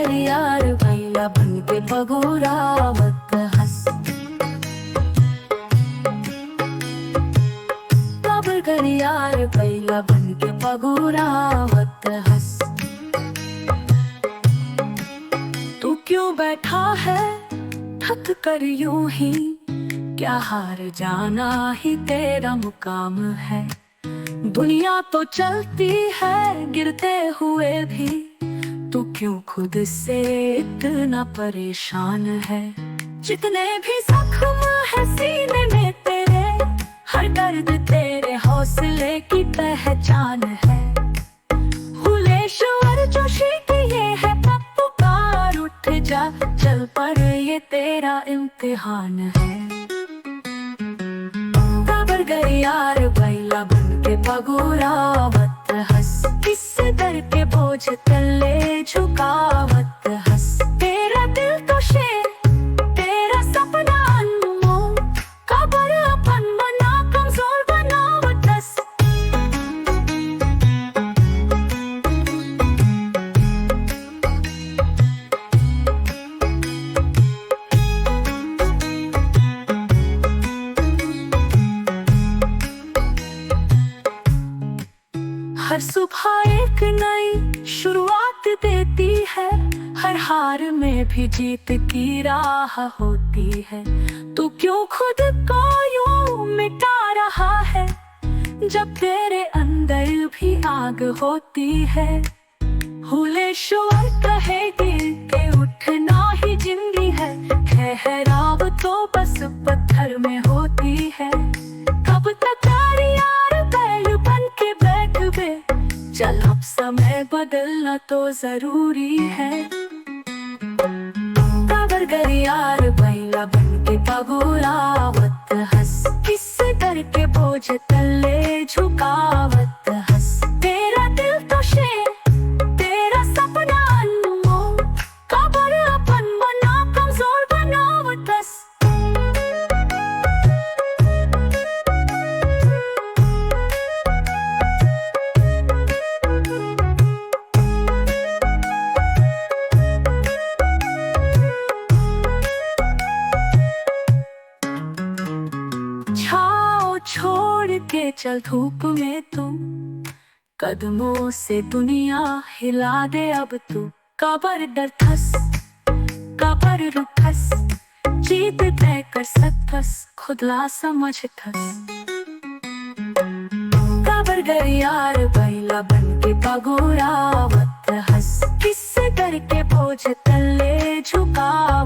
कर यार भैया बन के पगोरावत हंस। काबर कर यार भैया बन के पगोरावत हंस। तू क्यों बैठा है थक कर यूं ही, क्या हार जाना ही तेरा मुकाम है। दुनिया तो चलती है गिरते हुए भी, तू क्यों खुद से इतना परेशान है। जितने भी जख्म है सीने में तेरे, हर दर्द तेरे हौसले की पहचान है। हुलेश्वर जोशी की ये है तब पुकार, उठ जा चल पर ये तेरा इम्तिहान है। काबर गई यार भैया बन के पगोरावत हंस। किससे डर के बोझ तले झुकावत हंस। तेरा दिल तो शेर तेरा सपना अनमोल, काबर अपन मना कमजोर बनावत हंस। हर सुबह एक नई शुरुआत देती है, हर हार में भी जीत की राह होती है। तू क्यों खुद को यूं मिटा रहा है, जब तेरे अंदर भी आग होती है। हुलेश्वर कहेगी कि उठना ही जिंदगी है, ठहराव तो बस पत्थर में होती है। कब तक यार बैल बन के बैठ बे, चल अब समय बदलना तो जरूरी है। काबर कर यार भैया बन के पगोरावत हंस। किससे डर के बोझ तले झुकावत हंस। तेरा दिल तो शेर तेरा सपना अनमोल, काबर अपन मना कमजोर बनावत हंस। छाओ छोड़ के चल धूप में तू, कदमों से दुनिया हिला दे अब तू। काबर डर थस काबर रुखस, जीत तय कर सकस खुदला समझ थस। काबर गर यार भैया बन के पगोरावत हंस। किससे डर के बोझ तले झुकावत